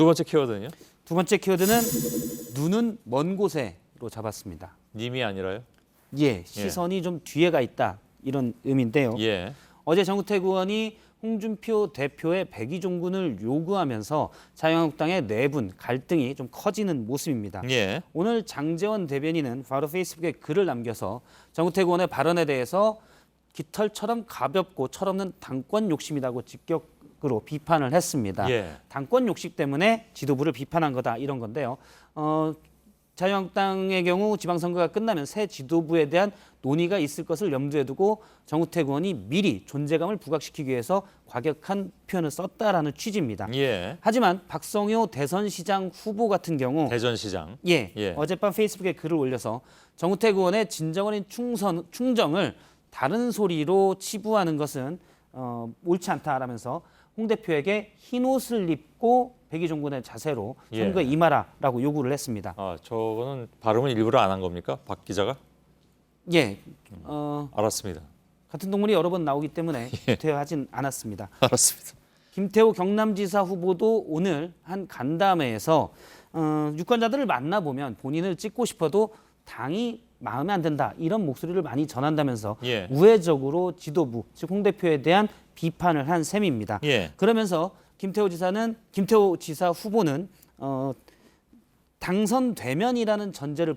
두 번째 키워드는요? 두 번째 키워드는 눈은 먼 곳에로 잡았습니다. 님이 아니라요? 예, 시선이 좀 뒤에 가 있다 이런 의미인데요. 예. 어제 정우택 의원이 홍준표 대표의 백의종군을 요구하면서 자유한국당의 내분, 갈등이 좀 커지는 모습입니다. 예. 오늘 장제원 대변인은 바로 페이스북에 글을 남겨서 정우택 의원의 발언에 대해서 깃털처럼 가볍고 철없는 당권 욕심이라고 직격으로 비판을 했습니다. 예. 당권 욕심 때문에 지도부를 비판한 거다 이런 건데요. 자유한국당의 경우 지방선거가 끝나면 새 지도부에 대한 논의가 있을 것을 염두에 두고 정우택 의원이 미리 존재감을 부각시키기 위해서 과격한 표현을 썼다라는 취지입니다. 예. 하지만 박성효 대선시장 후보 같은 경우 대전시장. 예. 어젯밤 페이스북에 글을 올려서 정우택 의원의 진정어린 충정을 다른 소리로 치부하는 것은 옳지 않다라면서 홍 대표에게 흰 옷을 입고 백의종군의 자세로 선거에 임하라라고 요구를 했습니다. 아, 저거는 발음을 일부러 안 한 겁니까? 박 기자가? 예, 알았습니다. 같은 동물이 여러 번 나오기 때문에 대화하진 않았습니다. 알았습니다. 김태호 경남지사 후보도 오늘 한 간담회에서 유권자들을 만나보면 본인을 찍고 싶어도 당이 마음에 안 든다 이런 목소리를 많이 전한다면서 예. 우회적으로 지도부 즉 홍 대표에 대한 비판을 한 셈입니다. 예. 그러면서 김태호 지사 후보는 당선되면이라는 전제를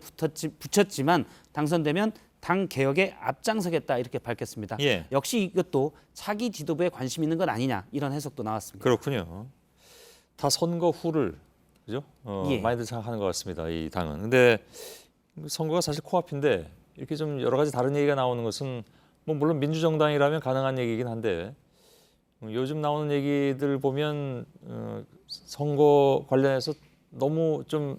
붙였지만 당선되면 당 개혁에 앞장서겠다 이렇게 밝혔습니다. 예. 역시 이것도 차기 지도부에 관심 있는 건 아니냐 이런 해석도 나왔습니다. 그렇군요. 다 선거 후를 그죠? 많이들 생각하는 것 같습니다. 이 당은. 근데 선거가 사실 코앞인데 이렇게 좀 여러 가지 다른 얘기가 나오는 것은 뭐 물론 민주정당이라면 가능한 얘기긴 한데 요즘 나오는 얘기들 보면 선거 관련해서 너무 좀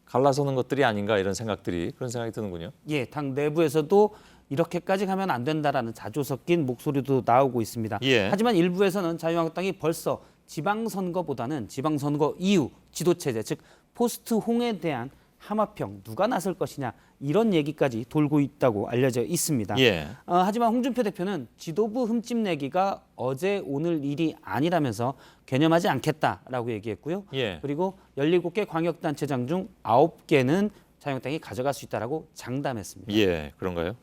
갈라서는 것들이 아닌가 이런 그런 생각이 드는군요. 예, 당 내부에서도 이렇게까지 가면 안 된다라는 자조 섞인 목소리도 나오고 있습니다. 예. 하지만 일부에서는 자유한국당이 벌써 지방선거보다는 지방선거 이후 지도체제 즉 포스트 홍에 대한 하마평 누가 나설 것이냐 이런 얘기까지 돌고 있다고 알려져 있습니다. 예. 하지만 홍준표 대표는 지도부 흠집내기가 어제 오늘 일이 아니라면서 개념하지 않겠다라고 얘기했고요. 예. 그리고 17개 광역단체장 중 9개는 자유한국당이 가져갈 수 있다라고 장담했습니다. 예, 그런가요?